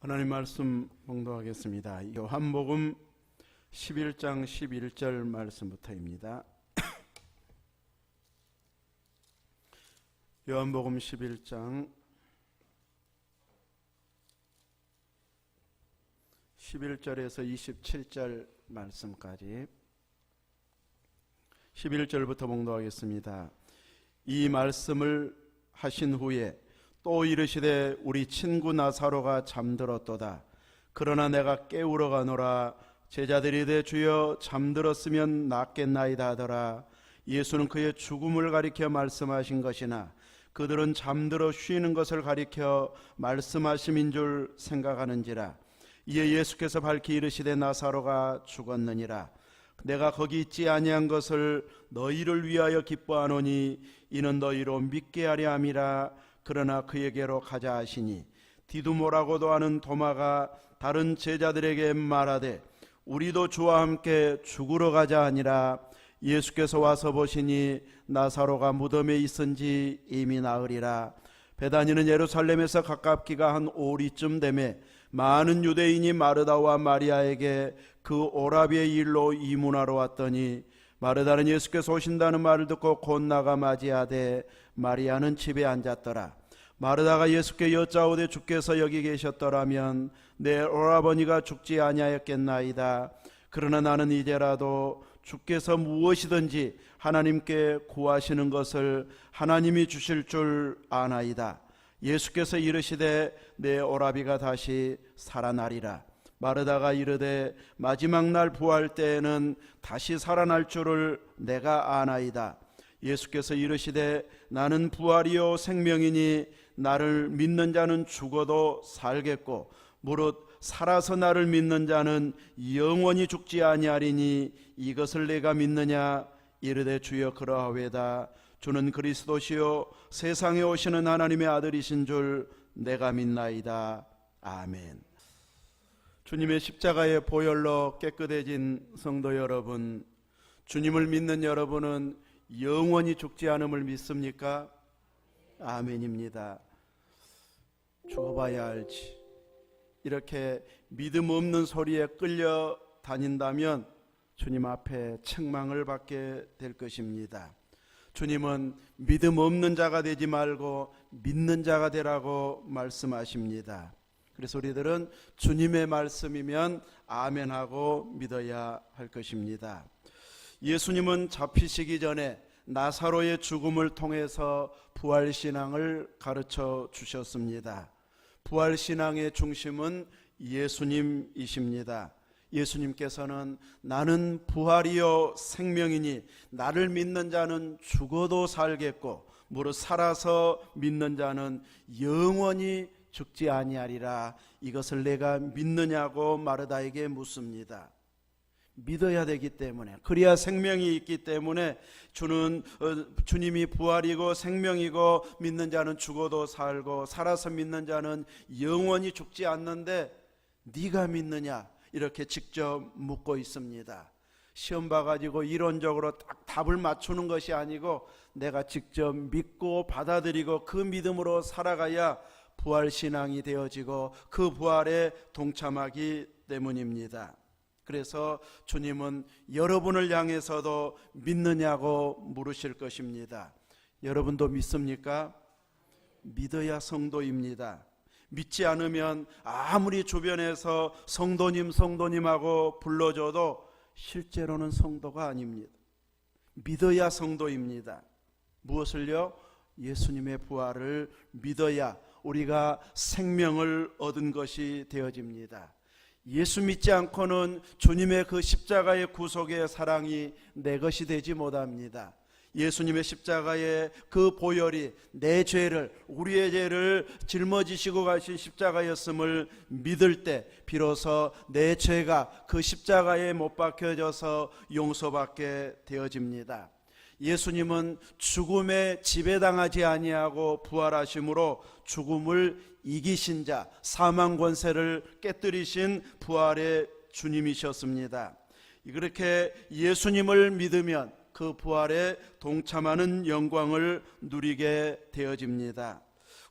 하나님 말씀 봉독하겠습니다. 요한복음 11장 11절 말씀부터입니다. 요한복음 11장 11절에서 27절 말씀까지 11절부터 봉독하겠습니다. 이 말씀을 하신 후에 또 이르시되 우리 친구 나사로가 잠들었도다. 그러나 내가 깨우러 가노라. 제자들이 이르되 주여 잠들었으면 낫겠나이다 하더라. 예수는 그의 죽음을 가리켜 말씀하신 것이나 그들은 잠들어 쉬는 것을 가리켜 말씀하심인 줄 생각하는지라. 이에 예수께서 밝히 이르시되 나사로가 죽었느니라. 내가 거기 있지 아니한 것을 너희를 위하여 기뻐하노니 이는 너희로 믿게 하려 함이라. 그러나 그에게로 가자 하시니 디두모라고도 하는 도마가 다른 제자들에게 말하되 우리도 주와 함께 죽으러 가자 하니라. 예수께서 와서 보시니 나사로가 무덤에 있은지 이미 나으리라. 베다니는 예루살렘에서 가깝기가 한 오리쯤 되매 많은 유대인이 마르다와 마리아에게 그 오라비의 일로 이문하러 왔더니 마르다는 예수께서 오신다는 말을 듣고 곧 나가 맞이하되 마리아는 집에 앉았더라. 마르다가 예수께 여짜오되 주께서 여기 계셨더라면 내 오라버니가 죽지 아니하였겠나이다. 그러나 나는 이제라도 주께서 무엇이든지 하나님께 구하시는 것을 하나님이 주실 줄 아나이다. 예수께서 이르시되 내 오라비가 다시 살아나리라. 마르다가 이르되 마지막 날 부활 때에는 다시 살아날 줄을 내가 아나이다. 예수께서 이르시되 나는 부활이요 생명이니 나를 믿는 자는 죽어도 살겠고 무릇 살아서 나를 믿는 자는 영원히 죽지 아니하리니 이것을 내가 믿느냐. 이르되 주여 그러하외다. 주는 그리스도시요 세상에 오시는 하나님의 아들이신 줄 내가 믿나이다. 아멘. 주님의 십자가의 보혈로 깨끗해진 성도 여러분, 주님을 믿는 여러분은 영원히 죽지 않음을 믿습니까? 아멘입니다. 죽어봐야 알지. 이렇게 믿음 없는 소리에 끌려 다닌다면 주님 앞에 책망을 받게 될 것입니다. 주님은 믿음 없는 자가 되지 말고 믿는 자가 되라고 말씀하십니다. 그래서 우리들은 주님의 말씀이면 아멘하고 믿어야 할 것입니다. 예수님은 잡히시기 전에 나사로의 죽음을 통해서 부활신앙을 가르쳐 주셨습니다. 부활신앙의 중심은 예수님이십니다. 예수님께서는 나는 부활이요 생명이니 나를 믿는 자는 죽어도 살겠고 무릇 살아서 믿는 자는 영원히 죽지 아니하리라. 이것을 내가 믿느냐고 마르다에게 묻습니다. 믿어야 되기 때문에, 그래야 생명이 있기 때문에 주님이 부활이고 생명이고 믿는 자는 죽어도 살고 살아서 믿는 자는 영원히 죽지 않는데 네가 믿느냐 이렇게 직접 묻고 있습니다. 시험 봐가지고 이론적으로 딱 답을 맞추는 것이 아니고 내가 직접 믿고 받아들이고 그 믿음으로 살아가야 부활신앙이 되어지고 그 부활에 동참하기 때문입니다. 그래서 주님은 여러분을 향해서도 믿느냐고 물으실 것입니다. 여러분도 믿습니까? 믿어야 성도입니다. 믿지 않으면 아무리 주변에서 성도님하고 불러줘도 실제로는 성도가 아닙니다. 믿어야 성도입니다. 무엇을요? 예수님의 부활을 믿어야 우리가 생명을 얻은 것이 되어집니다. 예수 믿지 않고는 주님의 그 십자가의 구속의 사랑이 내 것이 되지 못합니다. 예수님의 십자가의 그 보혈이 내 죄를, 우리의 죄를 짊어지시고 가신 십자가였음을 믿을 때 비로소 내 죄가 그 십자가에 못 박혀져서 용서받게 되어집니다. 예수님은 죽음에 지배당하지 아니하고 부활하심으로 죽음을 이기신 자, 사망 권세를 깨뜨리신 부활의 주님이셨습니다. 그렇게 예수님을 믿으면 그 부활에 동참하는 영광을 누리게 되어집니다.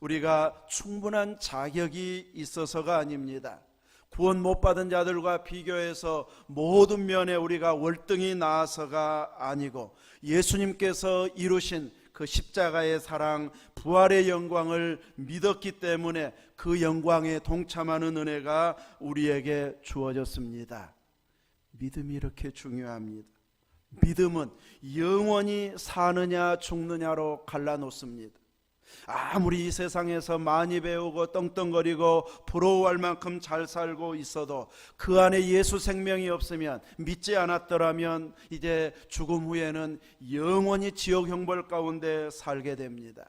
우리가 충분한 자격이 있어서가 아닙니다. 구원 못 받은 자들과 비교해서 모든 면에 우리가 월등히 나아서가 아니고 예수님께서 이루신 그 십자가의 사랑, 부활의 영광을 믿었기 때문에 그 영광에 동참하는 은혜가 우리에게 주어졌습니다. 믿음이 이렇게 중요합니다. 믿음은 영원히 사느냐 죽느냐로 갈라놓습니다. 아무리 이 세상에서 많이 배우고 떵떵거리고 부러워할 만큼 잘 살고 있어도 그 안에 예수 생명이 없으면, 믿지 않았더라면 이제 죽음 후에는 영원히 지옥 형벌 가운데 살게 됩니다.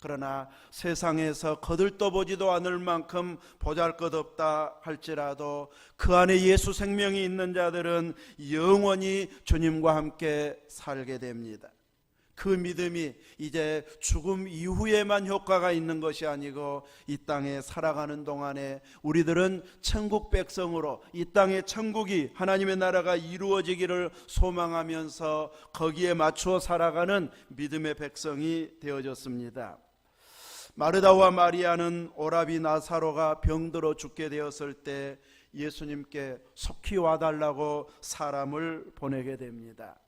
그러나 세상에서 거들떠보지도 않을 만큼 보잘것없다 할지라도 그 안에 예수 생명이 있는 자들은 영원히 주님과 함께 살게 됩니다. 그 믿음이 이제 죽음 이후에만 효과가 있는 것이 아니고 이 땅에 살아가는 동안에 우리들은 천국 백성으로 이 땅의 천국이, 하나님의 나라가 이루어지기를 소망하면서 거기에 맞추어 살아가는 믿음의 백성이 되어졌습니다. 마르다와 마리아는 오라비 나사로가 병들어 죽게 되었을 때 예수님께 속히 와달라고 사람을 보내게 됩니다.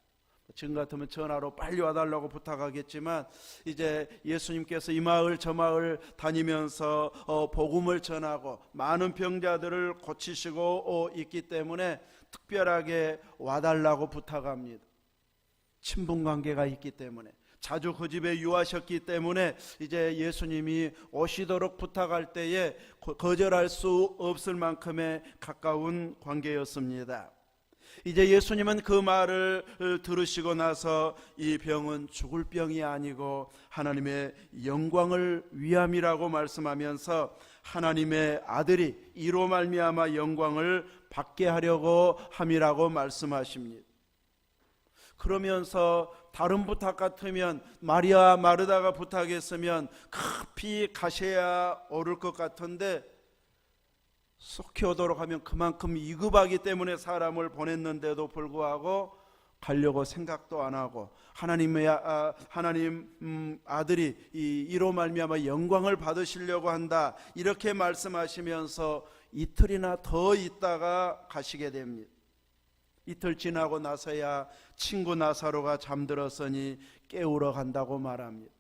지금 같으면 전화로 빨리 와달라고 부탁하겠지만 이제 예수님께서 이 마을 저 마을 다니면서 복음을 전하고 많은 병자들을 고치시고 있기 때문에 특별하게 와달라고 부탁합니다. 친분관계가 있기 때문에, 자주 그 집에 유하셨기 때문에 이제 예수님이 오시도록 부탁할 때에 거절할 수 없을 만큼의 가까운 관계였습니다. 이제 예수님은 그 말을 들으시고 나서 이 병은 죽을 병이 아니고 하나님의 영광을 위함이라고 말씀하면서 하나님의 아들이 이로 말미암아 영광을 받게 하려고 함이라고 말씀하십니다. 그러면서 다른 부탁 같으면, 마리아 마르다가 부탁했으면 급히 가셔야 옳을 것 같은데 속히 오도록 하면 그만큼 이급하기 때문에 사람을 보냈는데도 불구하고 가려고 생각도 안 하고 하나님 아들이 이로 말미암아 영광을 받으시려고 한다 이렇게 말씀하시면서 이틀이나 더 있다가 가시게 됩니다. 이틀 지나고 나서야 친구 나사로가 잠들었으니 깨우러 간다고 말합니다.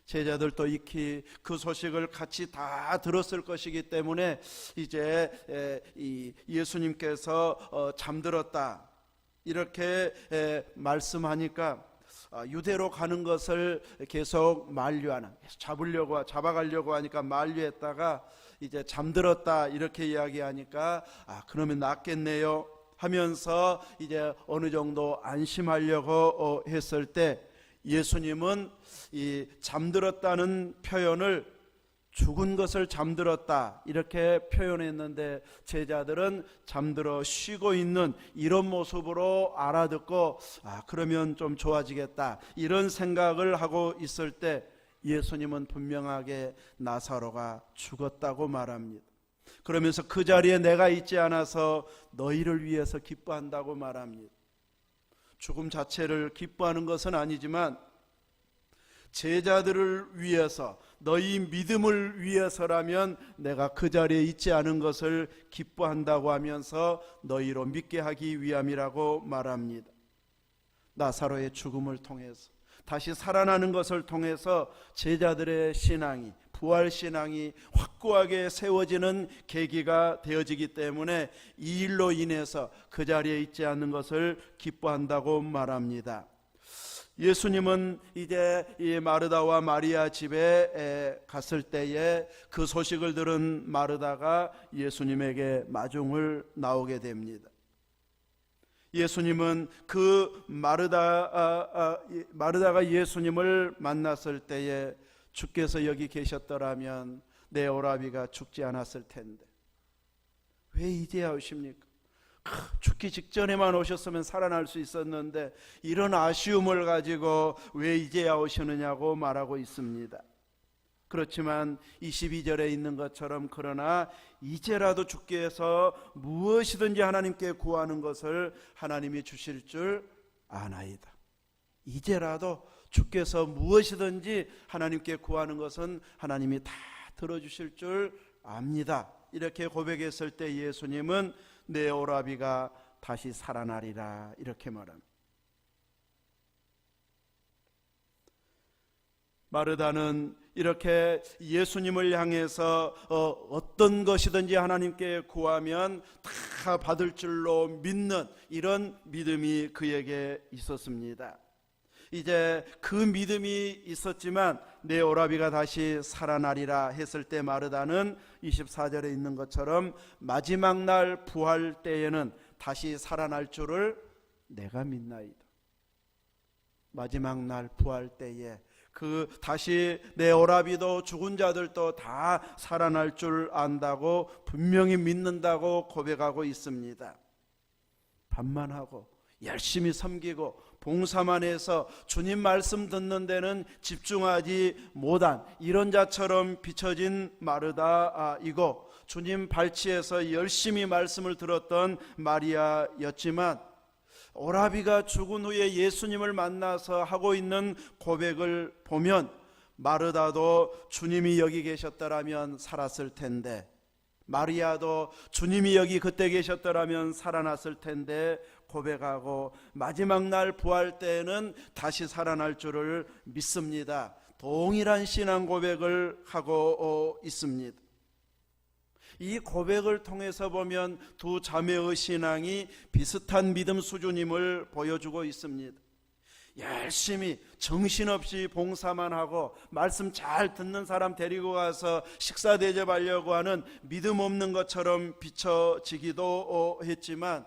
제자들도 익히 그 소식을 같이 다 들었을 것이기 때문에 이제 예수님께서 잠들었다 이렇게 말씀하니까 유대로 가는 것을 계속 만류하는, 잡아가려고 하니까 만류했다가 이제 잠들었다 이렇게 이야기하니까 그러면 낫겠네요 하면서 이제 어느 정도 안심하려고 했을 때 예수님은 이 잠들었다는 표현을 죽은 것을 잠들었다 이렇게 표현했는데 제자들은 잠들어 쉬고 있는 이런 모습으로 알아듣고 그러면 좀 좋아지겠다 이런 생각을 하고 있을 때 예수님은 분명하게 나사로가 죽었다고 말합니다. 그러면서 그 자리에 내가 있지 않아서 너희를 위해서 기뻐한다고 말합니다. 죽음 자체를 기뻐하는 것은 아니지만 제자들을 위해서, 너희 믿음을 위해서라면 내가 그 자리에 있지 않은 것을 기뻐한다고 하면서 너희로 믿게 하기 위함이라고 말합니다. 나사로의 죽음을 통해서 다시 살아나는 것을 통해서 제자들의 신앙이, 부활신앙이 확고하게 세워지는 계기가 되어지기 때문에 이 일로 인해서 그 자리에 있지 않는 것을 기뻐한다고 말합니다. 예수님은 이제 이 마르다와 마리아 집에 갔을 때에 그 소식을 들은 마르다가 예수님에게 마중을 나오게 됩니다. 예수님은 그 마르다가 예수님을 만났을 때에 주께서 여기 계셨더라면 내 오라비가 죽지 않았을 텐데 왜 이제야 오십니까? 죽기 직전에만 오셨으면 살아날 수 있었는데 이런 아쉬움을 가지고 왜 이제야 오시느냐고 말하고 있습니다. 그렇지만 22절에 있는 것처럼 그러나 이제라도 주께서 무엇이든지 하나님께 구하는 것을 하나님이 주실 줄 아나이다. 이제라도 주께서 무엇이든지 하나님께 구하는 것은 하나님이 다 들어주실 줄 압니다. 이렇게 고백했을 때 예수님은 내 오라비가 다시 살아나리라 이렇게 말합니다. 마르다는 이렇게 예수님을 향해서 어떤 것이든지 하나님께 구하면 다 받을 줄로 믿는 이런 믿음이 그에게 있었습니다. 이제 그 믿음이 있었지만 내 오라비가 다시 살아나리라 했을 때 마르다는 24절에 있는 것처럼 마지막 날 부활 때에는 다시 살아날 줄을 내가 믿나이다. 마지막 날 부활 때에 다시 내 오라비도 죽은 자들도 다 살아날 줄 안다고 분명히 믿는다고 고백하고 있습니다. 반만하고 열심히 섬기고 봉사만 해서 주님 말씀 듣는 데는 집중하지 못한 이런 자처럼 비춰진 마르다이고, 주님 발치에서 열심히 말씀을 들었던 마리아였지만 오라비가 죽은 후에 예수님을 만나서 하고 있는 고백을 보면 마르다도 주님이 여기 계셨더라면 살았을 텐데, 마리아도 주님이 여기 그때 계셨더라면 살아났을 텐데 고백하고 마지막 날 부활 때에는 다시 살아날 줄을 믿습니다. 동일한 신앙 고백을 하고 있습니다. 이 고백을 통해서 보면 두 자매의 신앙이 비슷한 믿음 수준임을 보여주고 있습니다. 열심히 정신없이 봉사만 하고 말씀 잘 듣는 사람 데리고 가서 식사 대접하려고 하는 믿음 없는 것처럼 비춰지기도 했지만,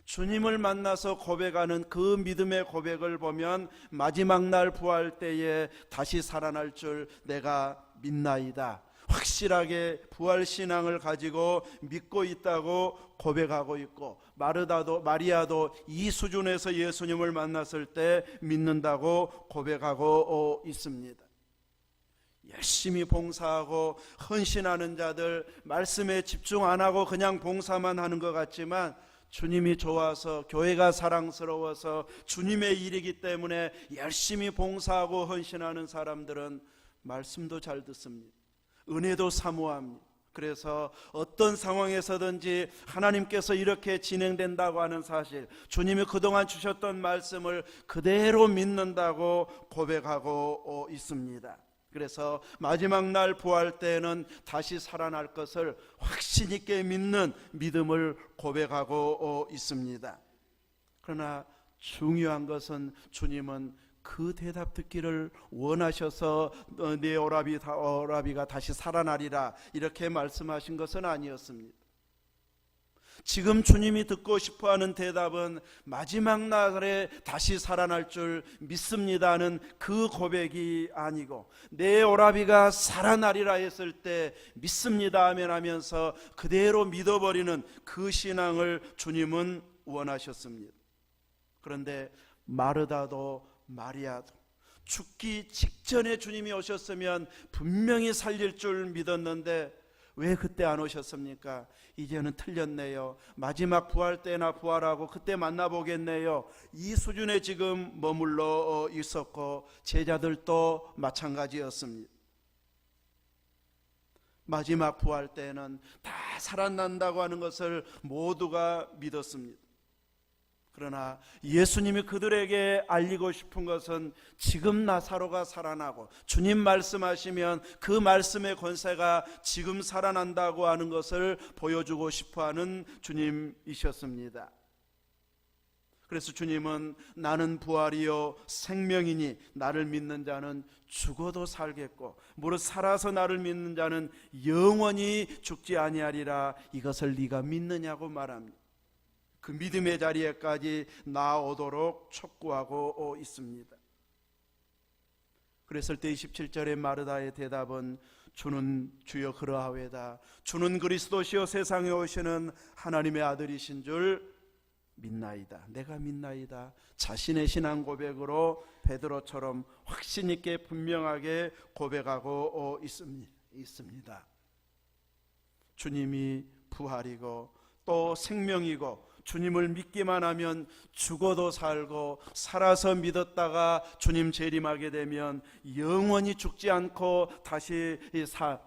주님을 만나서 고백하는 그 믿음의 고백을 보면 마지막 날 부활 때에 다시 살아날 줄 내가 믿나이다, 확실하게 부활신앙을 가지고 믿고 있다고 고백하고 있고, 마리아도 이 수준에서 예수님을 만났을 때 믿는다고 고백하고 있습니다. 열심히 봉사하고 헌신하는 자들, 말씀에 집중 안 하고 그냥 봉사만 하는 것 같지만 주님이 좋아서, 교회가 사랑스러워서 주님의 일이기 때문에 열심히 봉사하고 헌신하는 사람들은 말씀도 잘 듣습니다. 은혜도 사모합니다. 그래서 어떤 상황에서든지 하나님께서 이렇게 진행된다고 하는 사실, 주님이 그동안 주셨던 말씀을 그대로 믿는다고 고백하고 있습니다. 그래서 마지막 날 부활 때에는 다시 살아날 것을 확신 있게 믿는 믿음을 고백하고 있습니다. 그러나 중요한 것은 주님은 그 대답 듣기를 원하셔서 내 오라비가 다시 살아나리라 이렇게 말씀하신 것은 아니었습니다. 지금 주님이 듣고 싶어하는 대답은 마지막 날에 다시 살아날 줄 믿습니다는 그 고백이 아니고, 내 오라비가 살아나리라 했을 때 믿습니다 아멘 하면서 그대로 믿어버리는 그 신앙을 주님은 원하셨습니다. 그런데 마르다도 마리아도 죽기 직전에 주님이 오셨으면 분명히 살릴 줄 믿었는데 왜 그때 안 오셨습니까? 이제는 틀렸네요. 마지막 부활 때나 부활하고 그때 만나보겠네요. 이 수준에 지금 머물러 있었고, 제자들도 마찬가지였습니다. 마지막 부활 때는 다 살아난다고 하는 것을 모두가 믿었습니다. 그러나 예수님이 그들에게 알리고 싶은 것은 지금 나사로가 살아나고, 주님 말씀하시면 그 말씀의 권세가 지금 살아난다고 하는 것을 보여주고 싶어하는 주님이셨습니다. 그래서 주님은 나는 부활이요 생명이니 나를 믿는 자는 죽어도 살겠고 무릇 살아서 나를 믿는 자는 영원히 죽지 아니하리라, 이것을 네가 믿느냐고 말합니다. 그 믿음의 자리에까지 나아오도록 촉구하고 있습니다. 그랬을 때 27절의 마르다의 대답은 주는 주여 그러하외다, 주는 그리스도시요 세상에 오시는 하나님의 아들이신 줄 믿나이다, 내가 믿나이다. 자신의 신앙 고백으로 베드로처럼 확신 있게 분명하게 고백하고 있습니다. 주님이 부활이고 또 생명이고 주님을 믿기만 하면 죽어도 살고, 살아서 믿었다가 주님 재림하게 되면 영원히 죽지 않고 다시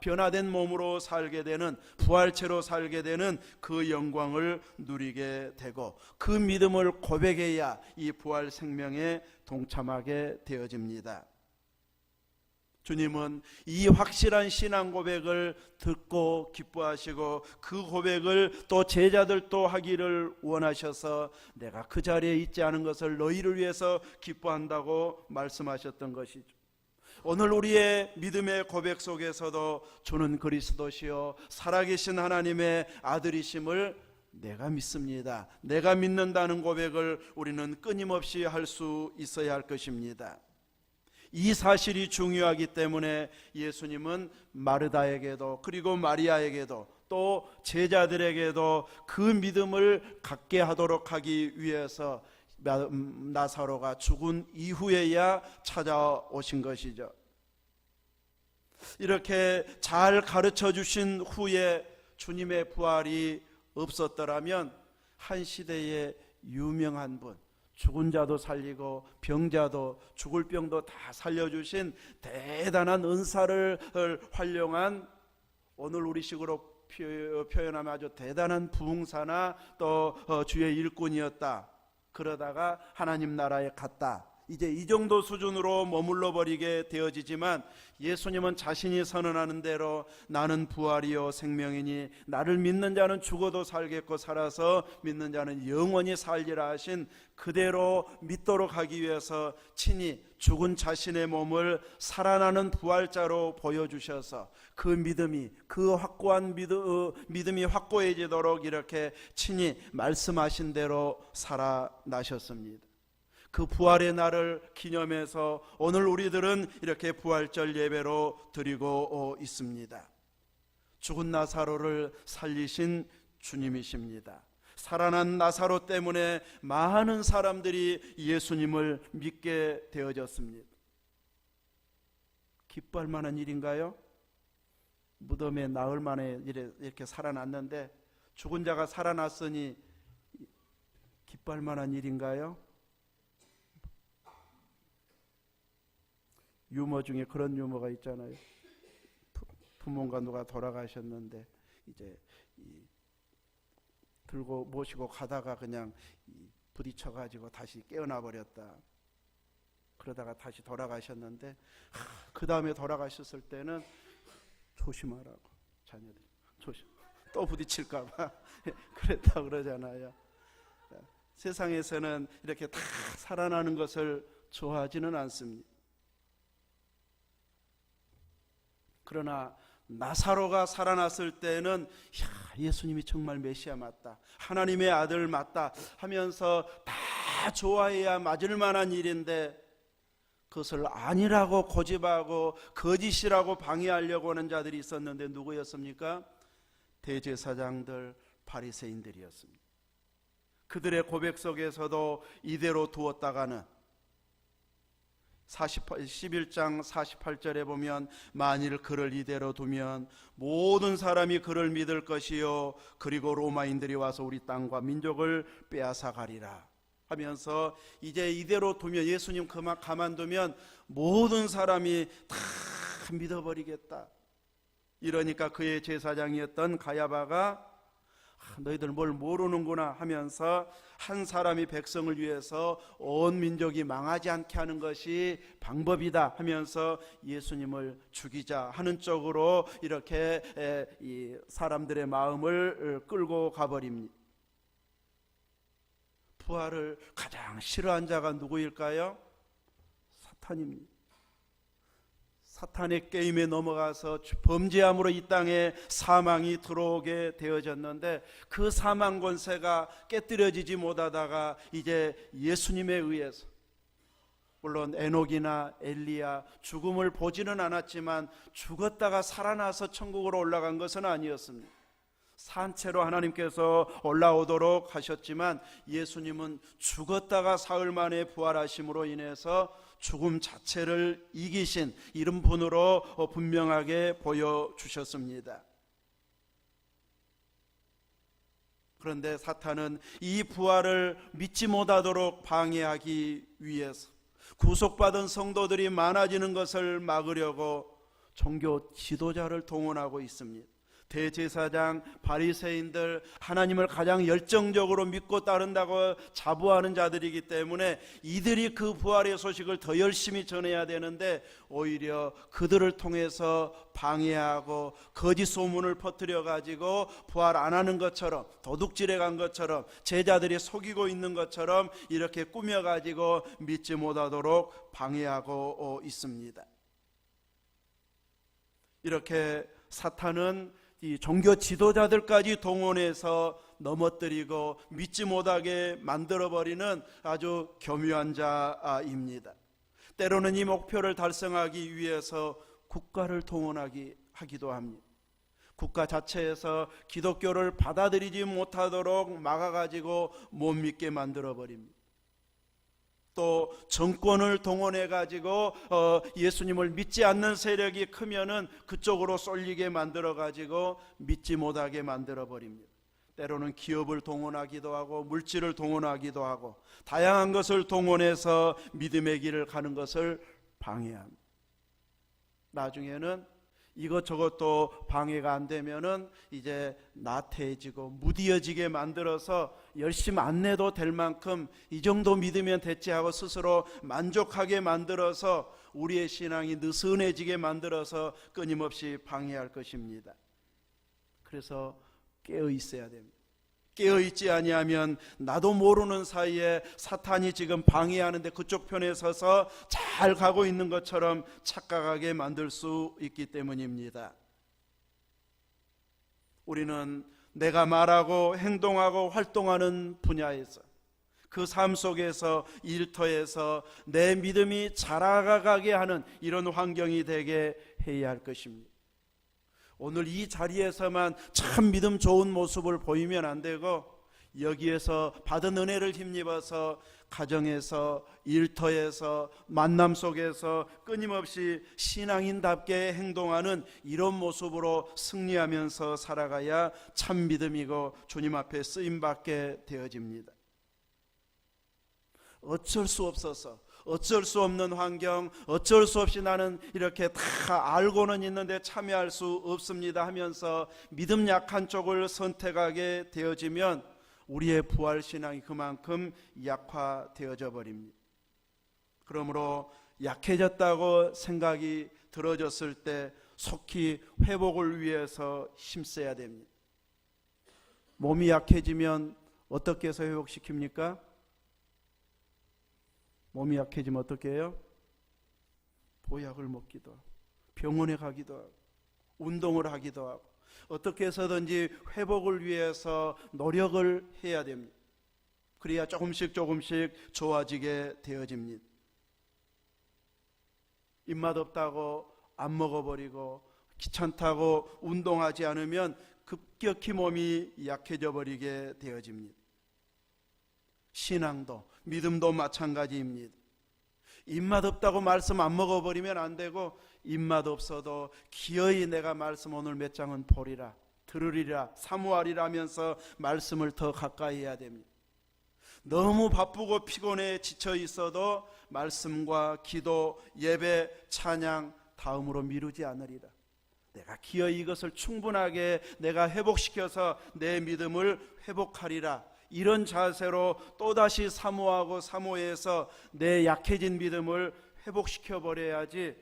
변화된 몸으로 살게 되는, 부활체로 살게 되는 그 영광을 누리게 되고, 그 믿음을 고백해야 이 부활 생명에 동참하게 되어집니다. 주님은 이 확실한 신앙 고백을 듣고 기뻐하시고, 그 고백을 또 제자들도 하기를 원하셔서 내가 그 자리에 있지 않은 것을 너희를 위해서 기뻐한다고 말씀하셨던 것이죠. 오늘 우리의 믿음의 고백 속에서도 주는 그리스도시요 살아계신 하나님의 아들이심을 내가 믿습니다, 내가 믿는다는 고백을 우리는 끊임없이 할 수 있어야 할 것입니다. 이 사실이 중요하기 때문에 예수님은 마르다에게도, 그리고 마리아에게도, 또 제자들에게도 그 믿음을 갖게 하도록 하기 위해서 나사로가 죽은 이후에야 찾아오신 것이죠. 이렇게 잘 가르쳐 주신 후에 주님의 부활이 없었더라면 한 시대의 유명한 분, 죽은 자도 살리고 병자도, 죽을 병도 다 살려주신 대단한 은사를 활용한, 오늘 우리식으로 표현하면 아주 대단한 부흥사나 또 주의 일꾼이었다. 그러다가 하나님 나라에 갔다. 이제 이 정도 수준으로 머물러 버리게 되어지지만, 예수님은 자신이 선언하는 대로 나는 부활이요 생명이니 나를 믿는 자는 죽어도 살겠고 살아서 믿는 자는 영원히 살리라 하신 그대로 믿도록 하기 위해서 친히 죽은 자신의 몸을 살아나는 부활자로 보여주셔서 그 믿음이, 그 확고한 믿음이 확고해지도록 이렇게 친히 말씀하신 대로 살아나셨습니다. 그 부활의 날을 기념해서 오늘 우리들은 이렇게 부활절 예배로 드리고 있습니다. 죽은 나사로를 살리신 주님이십니다. 살아난 나사로 때문에 많은 사람들이 예수님을 믿게 되어졌습니다. 기뻐할 만한 일인가요? 무덤에 나흘 만에 이렇게 살아났는데 죽은 자가 살아났으니 기뻐할 만한 일인가요? 유머 중에 그런 유머가 있잖아요. 부모가 누가 돌아가셨는데 이제 들고 모시고 가다가 그냥 부딪혀가지고 다시 깨어나 버렸다. 그러다가 다시 돌아가셨는데 그 다음에 돌아가셨을 때는 조심하라고, 자녀들 조심, 또 부딪힐까봐 그랬다고 그러잖아요. 세상에서는 이렇게 다 살아나는 것을 좋아하지는 않습니다. 그러나 나사로가 살아났을 때는 예수님이 정말 메시아 맞다, 하나님의 아들 맞다 하면서 다 좋아해야 맞을 만한 일인데, 그것을 아니라고 고집하고 거짓이라고 방해하려고 하는 자들이 있었는데 누구였습니까? 대제사장들, 바리새인들이었습니다. 그들의 고백 속에서도 이대로 두었다가는 11장 48절에 보면 만일 그를 이대로 두면 모든 사람이 그를 믿을 것이요 그리고 로마인들이 와서 우리 땅과 민족을 빼앗아 가리라 하면서, 이제 이대로 두면, 예수님 가만두면 모든 사람이 다 믿어버리겠다. 이러니까 그의 제사장이었던 가야바가 너희들 뭘 모르는구나 하면서 한 사람이 백성을 위해서 온 민족이 망하지 않게 하는 것이 방법이다 하면서 예수님을 죽이자 하는 쪽으로 이렇게 이 사람들의 마음을 끌고 가버립니다. 부활을 가장 싫어한 자가 누구일까요? 사탄입니다. 사탄의 게임에 넘어가서 범죄함으로 이 땅에 사망이 들어오게 되어졌는데, 그 사망 권세가 깨뜨려지지 못하다가 이제 예수님에 의해서, 물론 에녹이나 엘리야 죽음을 보지는 않았지만 죽었다가 살아나서 천국으로 올라간 것은 아니었습니다. 산채로 하나님께서 올라오도록 하셨지만 예수님은 죽었다가 사흘 만에 부활하심으로 인해서 죽음 자체를 이기신 이런 분으로 분명하게 보여주셨습니다. 그런데 사탄은 이 부활을 믿지 못하도록 방해하기 위해서 구속받은 성도들이 많아지는 것을 막으려고 종교 지도자를 동원하고 있습니다. 대제사장, 바리새인들, 하나님을 가장 열정적으로 믿고 따른다고 자부하는 자들이기 때문에 이들이 그 부활의 소식을 더 열심히 전해야 되는데 오히려 그들을 통해서 방해하고 거짓 소문을 퍼뜨려 가지고 부활 안 하는 것처럼, 도둑질해 간 것처럼, 제자들이 속이고 있는 것처럼 이렇게 꾸며 가지고 믿지 못하도록 방해하고 있습니다. 이렇게 사탄은 이 종교 지도자들까지 동원해서 넘어뜨리고 믿지 못하게 만들어버리는 아주 교묘한 자입니다. 때로는 이 목표를 달성하기 위해서 국가를 동원하기도 합니다. 국가 자체에서 기독교를 받아들이지 못하도록 막아가지고 못 믿게 만들어버립니다. 또 정권을 동원해 가지고 예수님을 믿지 않는 세력이 크면은 그쪽으로 쏠리게 만들어 가지고 믿지 못하게 만들어 버립니다. 때로는 기업을 동원하기도 하고 물질을 동원하기도 하고 다양한 것을 동원해서 믿음의 길을 가는 것을 방해합니다. 나중에는 이것저것도 방해가 안 되면은 이제 나태해지고 무디어지게 만들어서 열심히 안 내도 될 만큼 이 정도 믿으면 됐지 하고 스스로 만족하게 만들어서 우리의 신앙이 느슨해지게 만들어서 끊임없이 방해할 것입니다. 그래서 깨어 있어야 됩니다. 깨어있지 아니하면 나도 모르는 사이에 사탄이 지금 방해하는데 그쪽 편에 서서 잘 가고 있는 것처럼 착각하게 만들 수 있기 때문입니다. 우리는 내가 말하고 행동하고 활동하는 분야에서 그 삶 속에서 일터에서 내 믿음이 자라가게 하는 이런 환경이 되게 해야 할 것입니다. 오늘 이 자리에서만 참 믿음 좋은 모습을 보이면 안 되고 여기에서 받은 은혜를 힘입어서 가정에서 일터에서 만남 속에서 끊임없이 신앙인답게 행동하는 이런 모습으로 승리하면서 살아가야 참 믿음이고 주님 앞에 쓰임받게 되어집니다. 어쩔 수 없어서 어쩔 수 없는 환경, 어쩔 수 없이 나는 이렇게 다 알고는 있는데 참여할 수 없습니다 하면서 믿음 약한 쪽을 선택하게 되어지면 우리의 부활신앙이 그만큼 약화되어져 버립니다. 그러므로 약해졌다고 생각이 들어졌을 때 속히 회복을 위해서 힘써야 됩니다. 몸이 약해지면 어떻게 해서 회복시킵니까? 몸이 약해지면 어떻게 해요? 보약을 먹기도 하고 병원에 가기도 하고 운동을 하기도 하고 어떻게 해서든지 회복을 위해서 노력을 해야 됩니다. 그래야 조금씩 좋아지게 되어집니다. 입맛 없다고 안 먹어버리고 귀찮다고 운동하지 않으면 급격히 몸이 약해져 버리게 되어집니다. 신앙도 믿음도 마찬가지입니다. 입맛 없다고 말씀 안 먹어버리면 안 되고 입맛 없어도 기어이 내가 말씀 오늘 몇 장은 보리라 들으리라 사모하리라 하면서 말씀을 더 가까이 해야 됩니다. 너무 바쁘고 피곤해 지쳐 있어도 말씀과 기도, 예배, 찬양 다음으로 미루지 않으리라. 내가 기어이 이것을 충분하게 내가 회복시켜서 내 믿음을 회복하리라. 이런 자세로 또다시 사모해서 내 약해진 믿음을 회복시켜버려야지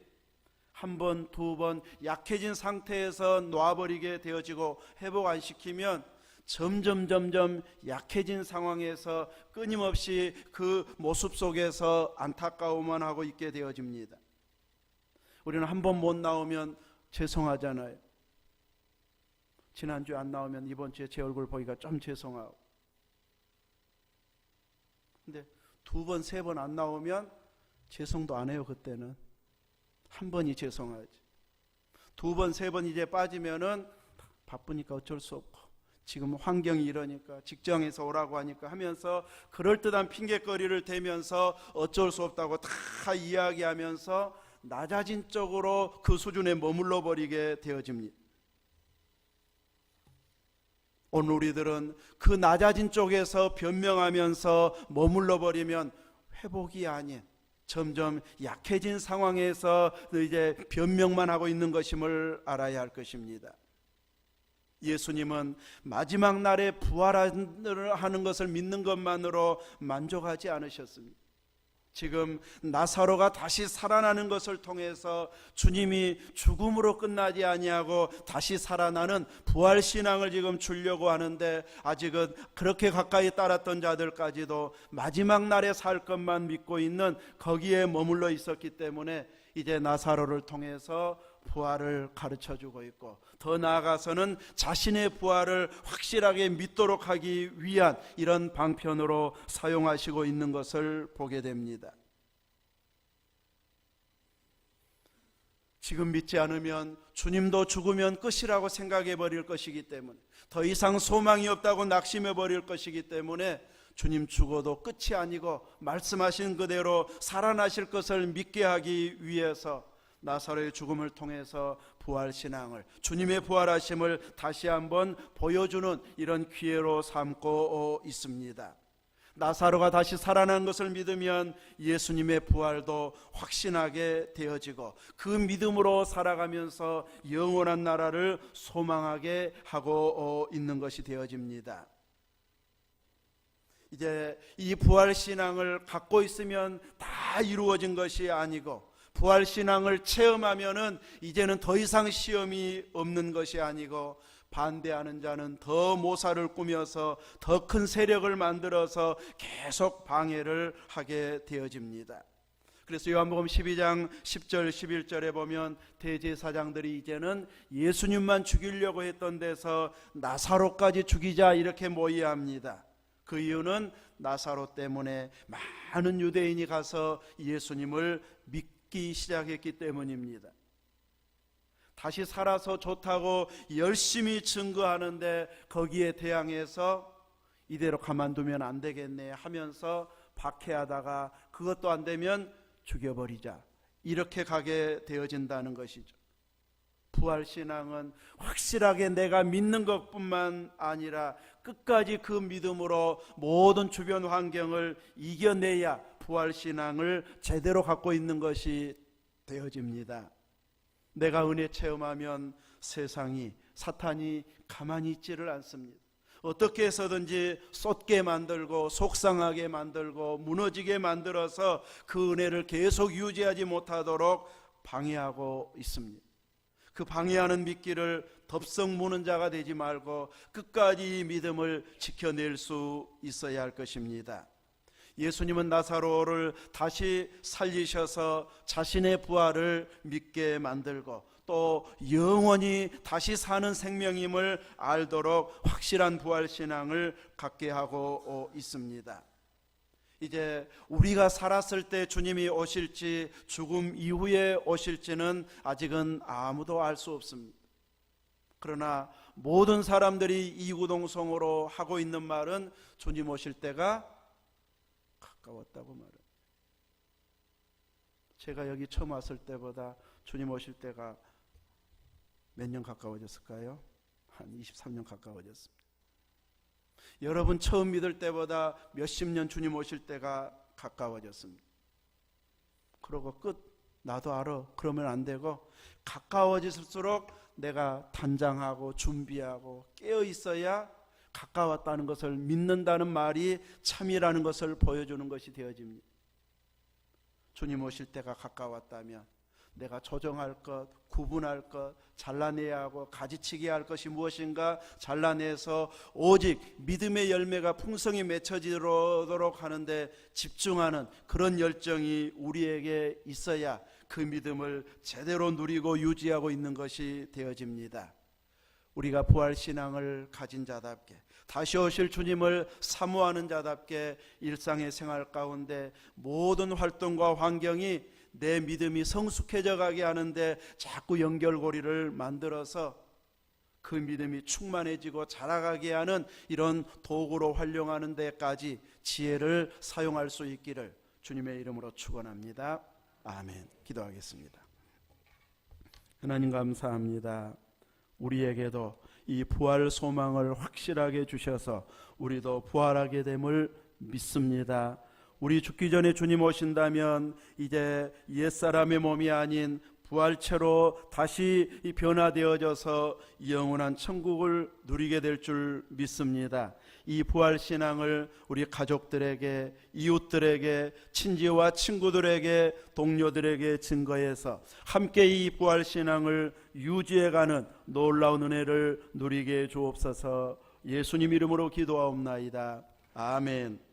한 번, 두 번 약해진 상태에서 놔버리게 되어지고 회복 안 시키면 점점 약해진 상황에서 끊임없이 그 모습 속에서 안타까움만 하고 있게 되어집니다. 우리는 한 번 못 나오면 죄송하잖아요. 지난주에 안 나오면 이번 주에 제 얼굴 보기가 좀 죄송하고 근데 두 번, 세 번 안 나오면 죄송도 안 해요. 그때는 한 번이 죄송하지. 두 번, 세 번 이제 빠지면은 바쁘니까 어쩔 수 없고 지금 환경이 이러니까 직장에서 오라고 하니까 하면서 그럴듯한 핑계거리를 대면서 어쩔 수 없다고 다 이야기하면서 낮아진 쪽으로 그 수준에 머물러 버리게 되어집니다. 오늘 우리들은 그 낮아진 쪽에서 변명하면서 머물러 버리면 회복이 아닌 점점 약해진 상황에서 이제 변명만 하고 있는 것임을 알아야 할 것입니다. 예수님은 마지막 날에 부활하는 것을 믿는 것만으로 만족하지 않으셨습니다. 지금 나사로가 다시 살아나는 것을 통해서 주님이 죽음으로 끝나지 아니하고 다시 살아나는 부활신앙을 지금 주려고 하는데, 아직은 그렇게 가까이 따랐던 자들까지도 마지막 날에 살 것만 믿고 있는 거기에 머물러 있었기 때문에 이제 나사로를 통해서 부활을 가르쳐주고 있고, 더 나아가서는 자신의 부활을 확실하게 믿도록 하기 위한 이런 방편으로 사용하시고 있는 것을 보게 됩니다. 지금 믿지 않으면 주님도 죽으면 끝이라고 생각해 버릴 것이기 때문에, 더 이상 소망이 없다고 낙심해 버릴 것이기 때문에 주님 죽어도 끝이 아니고 말씀하신 그대로 살아나실 것을 믿게 하기 위해서 나사로의 죽음을 통해서 부활신앙을, 주님의 부활하심을 다시 한번 보여주는 이런 기회로 삼고 있습니다. 나사로가 다시 살아난 것을 믿으면 예수님의 부활도 확신하게 되어지고, 그 믿음으로 살아가면서 영원한 나라를 소망하게 하고 있는 것이 되어집니다. 이제 이 부활신앙을 갖고 있으면 다 이루어진 것이 아니고, 부활신앙을 체험하면은 이제는 더 이상 시험이 없는 것이 아니고, 반대하는 자는 더 모사를 꾸며서 더 큰 세력을 만들어서 계속 방해를 하게 되어집니다. 그래서 요한복음 12장 10절 11절에 보면 대제사장들이 이제는 예수님만 죽이려고 했던 데서 나사로까지 죽이자 이렇게 모의합니다. 그 이유는 나사로 때문에 많은 유대인이 가서 예수님을 믿기 시작했기 때문입니다. 다시 살아서 좋다고 열심히 증거하는데 거기에 대항해서 이대로 가만두면 안 되겠네 하면서 박해하다가 그것도 안 되면 죽여버리자 이렇게 가게 되어진다는 것이죠. 부활신앙은 확실하게 내가 믿는 것뿐만 아니라 끝까지 그 믿음으로 모든 주변 환경을 이겨내야 부활신앙을 제대로 갖고 있는 것이 되어집니다. 내가 은혜 체험하면 세상이, 사탄이 가만히 있지를 않습니다. 어떻게 해서든지 쏟게 만들고 속상하게 만들고 무너지게 만들어서 그 은혜를 계속 유지하지 못하도록 방해하고 있습니다. 그 방해하는 미끼를 덥석 무는 자가 되지 말고 끝까지 이 믿음을 지켜낼 수 있어야 할 것입니다. 예수님은 나사로를 다시 살리셔서 자신의 부활을 믿게 만들고, 또 영원히 다시 사는 생명임을 알도록 확실한 부활신앙을 갖게 하고 있습니다. 이제 우리가 살았을 때 주님이 오실지 죽음 이후에 오실지는 아직은 아무도 알 수 없습니다. 그러나 모든 사람들이 이구동성으로 하고 있는 말은 주님 오실 때가 가까웠다고 말해요. 제가 여기 처음 왔을 때보다 주님 오실 때가 몇 년 가까워졌을까요? 한 23년 가까워졌습니다. 여러분 처음 믿을 때보다 몇십 년 주님 오실 때가 가까워졌습니다. 그러고 끝, 나도 알아 그러면 안 되고, 가까워질수록 내가 단장하고 준비하고 깨어 있어야 가까웠다는 것을 믿는다는 말이 참이라는 것을 보여주는 것이 되어집니다. 주님 오실 때가 가까웠다면 내가 조정할 것, 구분할 것, 잘라내야 하고 가지치기 할 것이 무엇인가 잘라내서 오직 믿음의 열매가 풍성히 맺혀지도록 하는데 집중하는 그런 열정이 우리에게 있어야 그 믿음을 제대로 누리고 유지하고 있는 것이 되어집니다. 우리가 부활신앙을 가진 자답게, 다시 오실 주님을 사모하는 자답게 일상의 생활 가운데 모든 활동과 환경이 내 믿음이 성숙해져 가게 하는데 자꾸 연결고리를 만들어서 그 믿음이 충만해지고 자라가게 하는 이런 도구로 활용하는 데까지 지혜를 사용할 수 있기를 주님의 이름으로 축원합니다. 아멘. 기도하겠습니다. 하나님 감사합니다. 우리에게도 이 부활 소망을 확실하게 주셔서 우리도 부활하게 됨을 믿습니다. 우리 죽기 전에 주님 오신다면 이제 옛사람의 몸이 아닌 부활체로 다시 변화되어져서 영원한 천국을 누리게 될 줄 믿습니다. 이 부활신앙을 우리 가족들에게, 이웃들에게, 친지와 친구들에게, 동료들에게 증거해서 함께 이 부활신앙을 유지해가는 놀라운 은혜를 누리게 주옵소서. 예수님 이름으로 기도하옵나이다. 아멘.